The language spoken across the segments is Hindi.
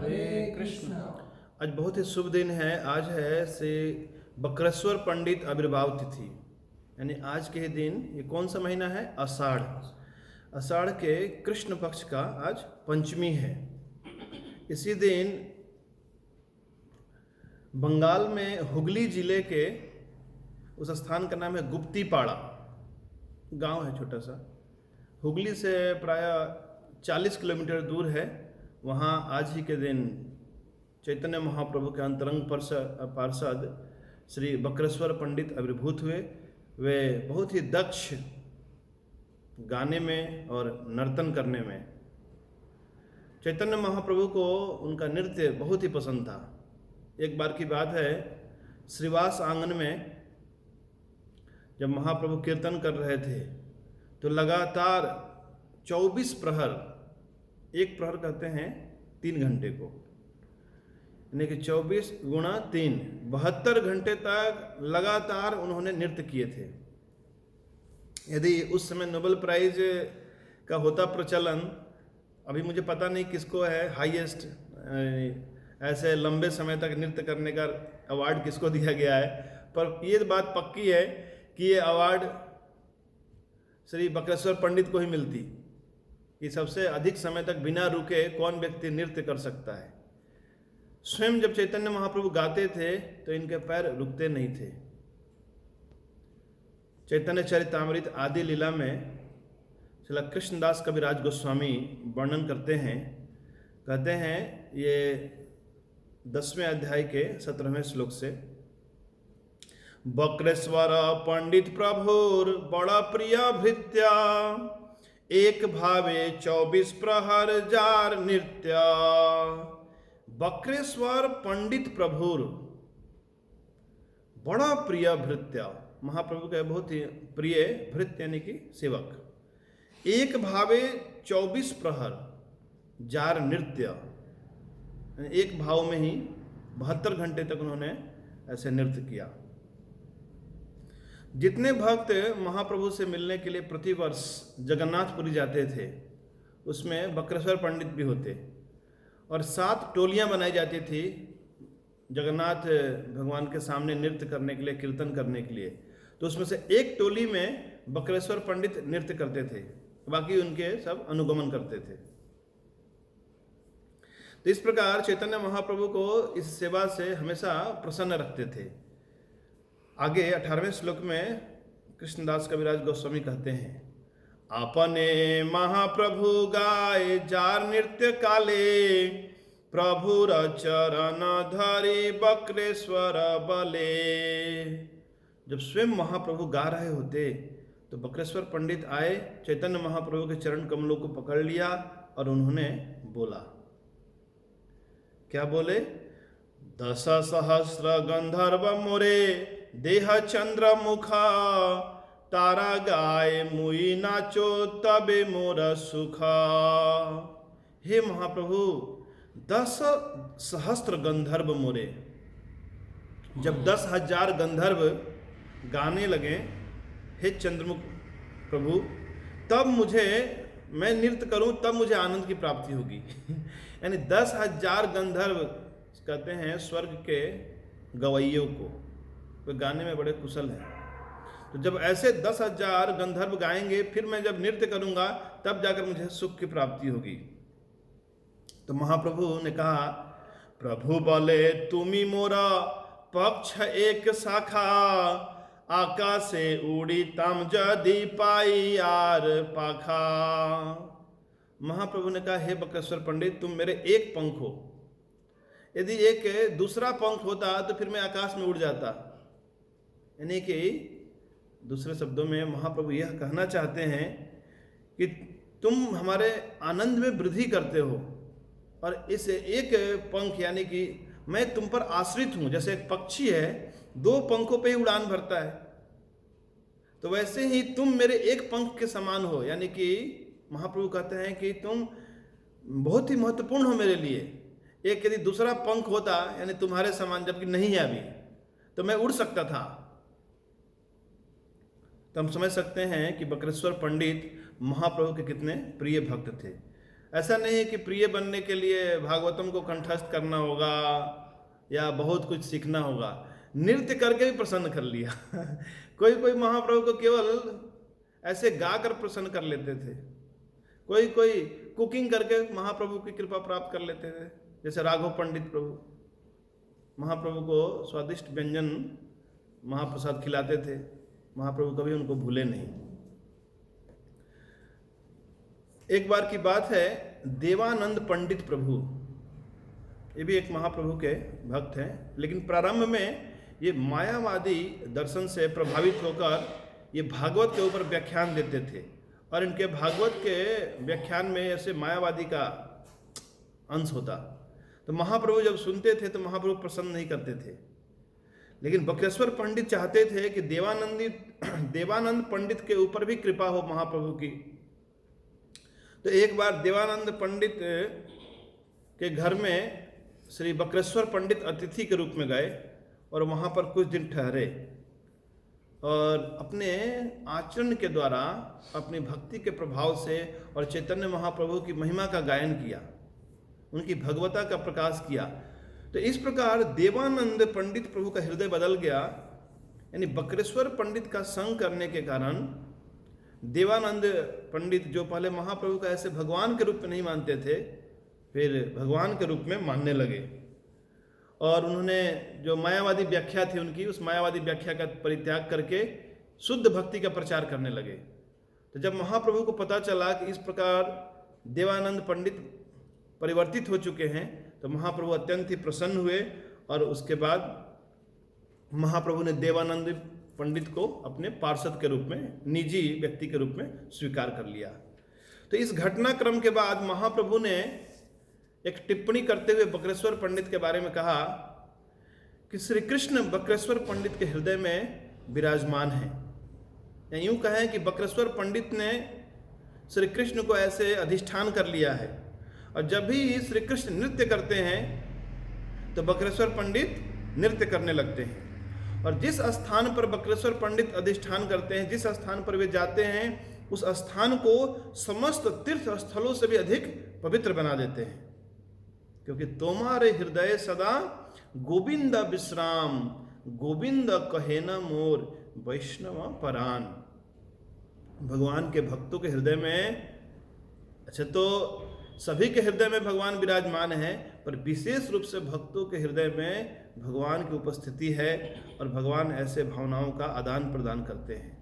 हरे कृष्ण। आज बहुत ही शुभ दिन है। आज है श्री बक्रेश्वर पंडित आविर्भाव तिथि, यानी आज के ही दिन। ये कौन सा महीना है? आषाढ़। आषाढ़ के कृष्ण पक्ष का आज पंचमी है। इसी दिन बंगाल में हुगली जिले के उस स्थान का नाम है गुप्तीपाड़ा, गांव है छोटा सा। हुगली से प्राय 40 किलोमीटर दूर है। वहाँ आज ही के दिन चैतन्य महाप्रभु के अंतरंग पार्षद श्री बक्रेश्वर पंडित आविर्भूत हुए। वे बहुत ही दक्ष गाने में और नर्तन करने में। चैतन्य महाप्रभु को उनका नृत्य बहुत ही पसंद था। एक बार की बात है, श्रीवास आंगन में जब महाप्रभु कीर्तन कर रहे थे तो लगातार 24 प्रहर, एक प्रहर कहते हैं 3 घंटे को, यानी कि 24 गुणा 3, 72 घंटे तक लगातार उन्होंने नृत्य किए थे। यदि उस समय नोबेल प्राइज का होता प्रचलन, अभी मुझे पता नहीं किसको है हाईएस्ट ऐसे लंबे समय तक नृत्य करने का अवार्ड किसको दिया गया है, पर ये बात पक्की है कि ये अवार्ड श्री बक्रेश्वर पंडित को ही मिलती कि सबसे अधिक समय तक बिना रुके कौन व्यक्ति नृत्य कर सकता है। स्वयं जब चैतन्य महाप्रभु गाते थे तो इनके पैर रुकते नहीं थे। चैतन्य चरितामृत आदि लीला में श्रील कृष्णदास कविराज गोस्वामी वर्णन करते हैं, कहते हैं ये 10वें अध्याय के 17वें श्लोक से, बक्रेश्वर पंडित प्रभुर बड़ा प्रिय भृत्या, एक भावे 24 प्रहर जार नृत्य। बक्रेश्वर पंडित प्रभुर बड़ा प्रिय भृत्या, महाप्रभु के बहुत ही प्रिय भृत्य यानी कि सेवक। एक भावे 24 प्रहर जार नृत्य, एक भाव में ही 72 घंटे तक उन्होंने ऐसे नृत्य किया। जितने भक्त महाप्रभु से मिलने के लिए प्रतिवर्ष जगन्नाथपुरी जाते थे, उसमें बक्रेश्वर पंडित भी होते, और 7 टोलियां बनाई जाती थी जगन्नाथ भगवान के सामने नृत्य करने के लिए, कीर्तन करने के लिए। तो उसमें से एक टोली में बक्रेश्वर पंडित नृत्य करते थे, बाकी उनके सब अनुगमन करते थे। तो इस प्रकार चैतन्य महाप्रभु को इस सेवा से हमेशा प्रसन्न रखते थे। आगे 18वें श्लोक में कृष्णदास कविराज गोस्वामी कहते हैं, अपने महाप्रभु गाय जार नृत्य काले, प्रभुर चरण धरी बक्रेश्वर बले। जब स्वयं महाप्रभु गा रहे होते तो बक्रेश्वर पंडित आए, चैतन्य महाप्रभु के चरण कमलों को पकड़ लिया और उन्होंने बोला, क्या बोले? 10 सहस्र गंधर्व मोरे देह चंद्र मुखा, तारा गाय मुई नाचो तबे मोर सुखा। हे महाप्रभु, 10 सहस्त्र गंधर्व मोरे, जब 10,000 गंधर्व गाने लगे हे चंद्रमुख प्रभु, तब मैं नृत्य करूं, तब मुझे आनंद की प्राप्ति होगी। यानी 10,000 गंधर्व कहते हैं स्वर्ग के गवैयों को, वे गाने में बड़े कुशल हैं। तो जब ऐसे 10,000 गंधर्व गाएंगे, फिर मैं जब नृत्य करूंगा तब जाकर मुझे सुख की प्राप्ति होगी। तो महाप्रभु ने कहा, प्रभु बोले तुमी मोरा पक्ष एक शाखा, आकाशे उड़ी तम जदि पाई आर पाखा। महाप्रभु ने कहा, हे बक्रेश्वर पंडित, तुम मेरे एक पंख हो, यदि एक दूसरा पंख होता तो फिर मैं आकाश में उड़ जाता। यानी कि दूसरे शब्दों में महाप्रभु यह कहना चाहते हैं कि तुम हमारे आनंद में वृद्धि करते हो, और इस एक पंख यानी कि मैं तुम पर आश्रित हूं। जैसे एक पक्षी है 2 पंखों पे ही उड़ान भरता है, तो वैसे ही तुम मेरे एक पंख के समान हो। यानी कि महाप्रभु कहते हैं कि तुम बहुत ही महत्वपूर्ण हो मेरे लिए। एक यदि दूसरा पंख होता यानी तुम्हारे समान, जबकि नहीं है अभी, तो मैं उड़ सकता था। तो हम समझ सकते हैं कि बक्रेश्वर पंडित महाप्रभु के कितने प्रिय भक्त थे। ऐसा नहीं है कि प्रिय बनने के लिए भागवतम को कंठस्थ करना होगा या बहुत कुछ सीखना होगा, नृत्य करके भी प्रसन्न कर लिया। कोई कोई महाप्रभु को केवल ऐसे गा कर प्रसन्न कर लेते थे, कोई कोई कुकिंग करके महाप्रभु की कृपा प्राप्त कर लेते थे। जैसे राघव पंडित प्रभु महाप्रभु को स्वादिष्ट व्यंजन महाप्रसाद खिलाते थे, महाप्रभु कभी उनको भूले नहीं। एक बार की बात है, देवानंद पंडित प्रभु, ये भी एक महाप्रभु के भक्त हैं, लेकिन प्रारंभ में ये मायावादी दर्शन से प्रभावित होकर ये भागवत के ऊपर व्याख्यान देते थे, और इनके भागवत के व्याख्यान में ऐसे मायावादी का अंश होता। तो महाप्रभु जब सुनते थे तो महाप्रभु प्रसन्न नहीं करते थे, लेकिन बक्रेश्वर पंडित चाहते थे कि देवानंद पंडित के ऊपर भी कृपा हो महाप्रभु की। तो एक बार देवानंद पंडित के घर में श्री बक्रेश्वर पंडित अतिथि के रूप में गए और वहाँ पर कुछ दिन ठहरे, और अपने आचरण के द्वारा, अपनी भक्ति के प्रभाव से और चैतन्य महाप्रभु की महिमा का गायन किया, उनकी भगवता का प्रकाश किया। तो इस प्रकार देवानंद पंडित प्रभु का हृदय बदल गया। यानी बक्रेश्वर पंडित का संग करने के कारण देवानंद पंडित, जो पहले महाप्रभु का ऐसे भगवान के रूप में नहीं मानते थे, फिर भगवान के रूप में मानने लगे, और उन्होंने जो मायावादी व्याख्या थी उनकी, उस मायावादी व्याख्या का परित्याग करके शुद्ध भक्ति का प्रचार करने लगे। तो जब महाप्रभु को पता चला कि इस प्रकार देवानंद पंडित परिवर्तित हो चुके हैं, तो महाप्रभु अत्यंत ही प्रसन्न हुए, और उसके बाद महाप्रभु ने देवानंद पंडित को अपने पार्षद के रूप में, निजी व्यक्ति के रूप में स्वीकार कर लिया। तो इस घटनाक्रम के बाद महाप्रभु ने एक टिप्पणी करते हुए बक्रेश्वर पंडित के बारे में कहा कि श्री कृष्ण बक्रेश्वर पंडित के हृदय में विराजमान है। या यूं कहें कि बक्रेश्वर पंडित ने श्री कृष्ण को ऐसे अधिष्ठान कर लिया है, और जब भी श्री कृष्ण नृत्य करते हैं तो बक्रेश्वर पंडित नृत्य करने लगते हैं। और जिस स्थान पर बक्रेश्वर पंडित अधिष्ठान करते हैं, जिस स्थान पर वे जाते हैं, उस स्थान को समस्त तीर्थ स्थलों से भी अधिक पवित्र बना देते हैं, क्योंकि तुम्हारे हृदय सदा गोविंद विश्राम, गोविंद कहे न मोर वैष्णव परान। भगवान के भक्तों के हृदय में, अच्छा तो सभी के हृदय में भगवान विराजमान है, पर विशेष रूप से भक्तों के हृदय में भगवान की उपस्थिति है, और भगवान ऐसे भावनाओं का आदान प्रदान करते हैं।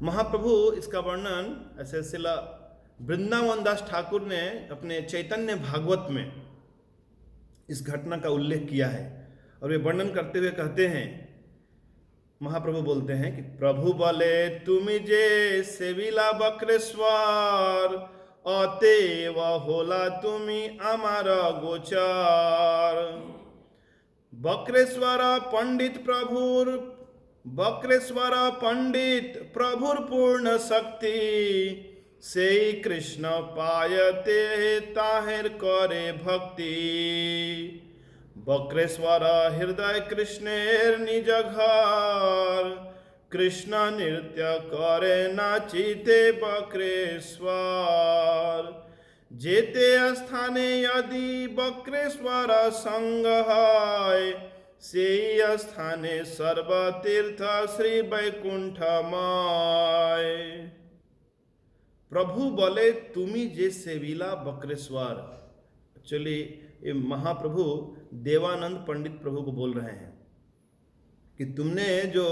महाप्रभु इसका वर्णन ऐसे शिला वृंदावन दास ठाकुर ने अपने चैतन्य भागवत में इस घटना का उल्लेख किया है, और वे वर्णन करते हुए कहते हैं, महाप्रभु बोलते हैं कि प्रभु बोले तुमी जे सेविला बक्रेश्वर, अतेव होला तुमी आमार गोचर। बक्रेश्वर पंडित प्रभुर पूर्ण शक्ति, से कृष्ण पायते ताहिर करे भक्ति। बक्रेश्वर हृदय कृष्णेर निज घर, कृष्ण नृत्य करे नाचिते बक्रेश्वर। जेते स्थाने यदि बक्रेश्वर संग है, से स्थाने सर्वतीर्थ श्री वैकुंठमय। प्रभु बोले तुमी जे सेविला बक्रेश्वर। एक्चुअली ये महाप्रभु देवानंद पंडित प्रभु को बोल रहे हैं कि तुमने जो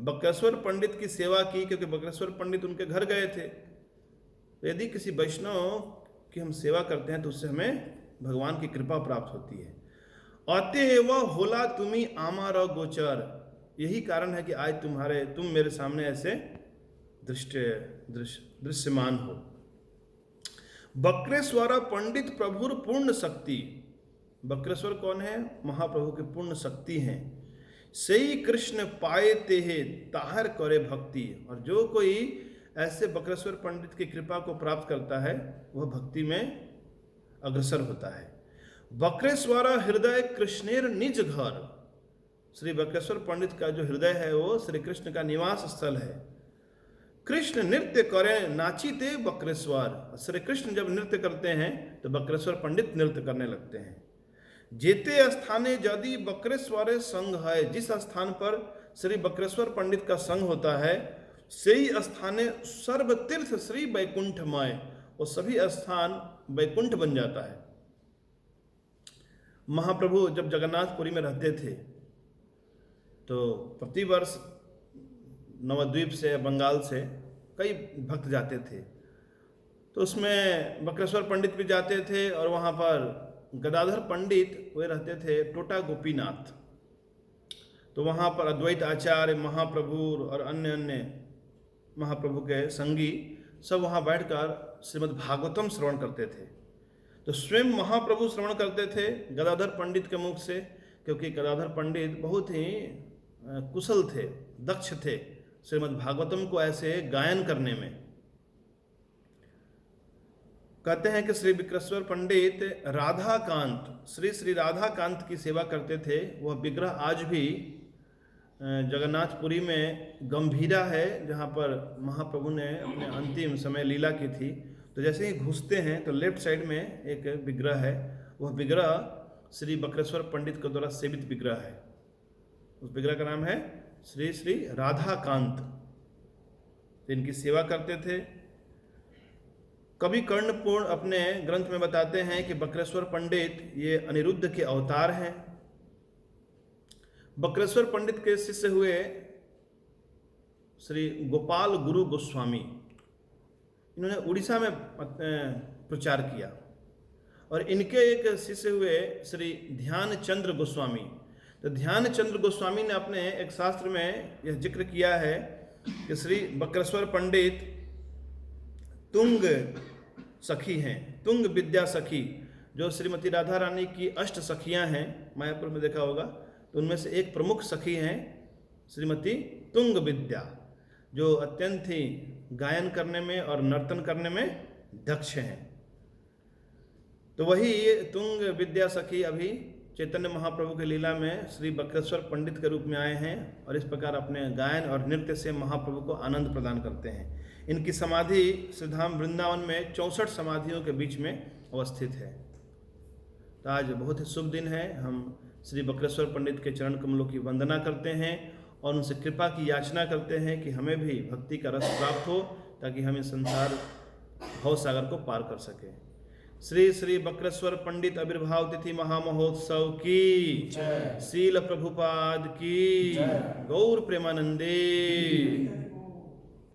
बक्रेश्वर पंडित की सेवा की, क्योंकि बक्रेश्वर पंडित उनके घर गए थे, तो यदि किसी वैष्णव की हम सेवा करते हैं तो उससे हमें भगवान की कृपा प्राप्त होती है। अतएव होला तुमी आमार गोचर, यही कारण है कि आज तुम मेरे सामने ऐसे दृश्यमान हो। बक्रेश्वर पंडित प्रभुर पूर्ण शक्ति। बक्रेश्वर कौन है? महाप्रभु के पूर्ण शक्ति हैं। सही कृष्ण पाए ते है ताहर करे भक्ति। और जो कोई ऐसे बक्रेश्वर पंडित की कृपा को प्राप्त करता है वह भक्ति में अग्रसर होता है। बक्रेश्वर हृदय कृष्णेर निज घर। श्री बक्रेश्वर पंडित का जो हृदय है वो श्री कृष्ण का निवास स्थल है। कृष्ण नृत्य करें नाचीते बक्रेश्वर। श्री कृष्ण जब नृत्य करते हैं तो बक्रेश्वर पंडित नृत्य करने लगते हैं। जेते स्थाने यदि बक्रेश्वर संग है, जिस स्थान पर श्री बक्रेश्वर पंडित का संग होता है, सही स्थाने सर्व तीर्थ श्री वैकुंठमय, वो सभी स्थान वैकुंठ बन जाता है। महाप्रभु जब जगन्नाथपुरी में रहते थे तो प्रतिवर्ष नवद्वीप से, बंगाल से कई भक्त जाते थे, तो उसमें बक्रेश्वर पंडित भी जाते थे और वहाँ पर गदाधर पंडित वे रहते थे टोटा गोपीनाथ। तो वहाँ पर अद्वैत आचार्य, महाप्रभु और अन्य अन्य महाप्रभु के संगी सब वहाँ बैठकर श्रीमद् भागवतम श्रवण करते थे। तो स्वयं महाप्रभु श्रवण करते थे गदाधर पंडित के मुख से, क्योंकि गदाधर पंडित बहुत ही कुशल थे, दक्ष थे श्रीमद् भागवतम को ऐसे गायन करने में। कहते हैं कि श्री बक्रेश्वर पंडित राधाकांत, श्री राधाकांत की सेवा करते थे। वह विग्रह आज भी जगन्नाथपुरी में गंभीरा है, जहाँ पर महाप्रभु ने अपने अंतिम समय लीला की थी। तो जैसे ही घुसते हैं तो लेफ्ट साइड में एक विग्रह है, वह विग्रह श्री बक्रेश्वर पंडित के द्वारा सेवित विग्रह है। उस विग्रह का नाम है श्री राधाकांत। तो इनकी सेवा करते थे। कवि कर्णपूर्ण अपने ग्रंथ में बताते हैं कि बक्रेश्वर पंडित ये अनिरुद्ध के अवतार हैं। बक्रेश्वर पंडित के शिष्य हुए श्री गोपाल गुरु गोस्वामी। इन्होंने उड़ीसा में प्रचार किया। और इनके एक शिष्य हुए श्री ध्यानचंद्र गोस्वामी। तो ध्यानचंद्र गोस्वामी ने अपने एक शास्त्र में यह जिक्र किया है कि श्री बक्रेश्वर पंडित तुंग सखी हैं, तुंग विद्या सखी, जो श्रीमती राधा रानी की अष्ट सखियां हैं, मायापुर में देखा होगा, तो उनमें से एक प्रमुख सखी हैं श्रीमती तुंग विद्या, जो अत्यंत ही गायन करने में और नर्तन करने में दक्ष हैं। तो वही तुंग विद्या सखी अभी चैतन्य महाप्रभु की लीला में श्री बक्रेश्वर पंडित के रूप में आए हैं और इस प्रकार अपने गायन और नृत्य से महाप्रभु को आनंद प्रदान करते हैं। इनकी समाधि श्रीधाम वृंदावन में 64 समाधियों के बीच में अवस्थित है। तो आज बहुत ही शुभ दिन है। हम श्री बक्रेश्वर पंडित के चरण कमलों की वंदना करते हैं और उनसे कृपा की याचना करते हैं कि हमें भी भक्ति का रस प्राप्त हो, ताकि हम इस संसार भव सागर को पार कर सकें। श्री बक्रेश्वर पंडित आविर्भाव तिथि महामहोत्सव की, शील प्रभुपाद की, गौर प्रेमानंदे।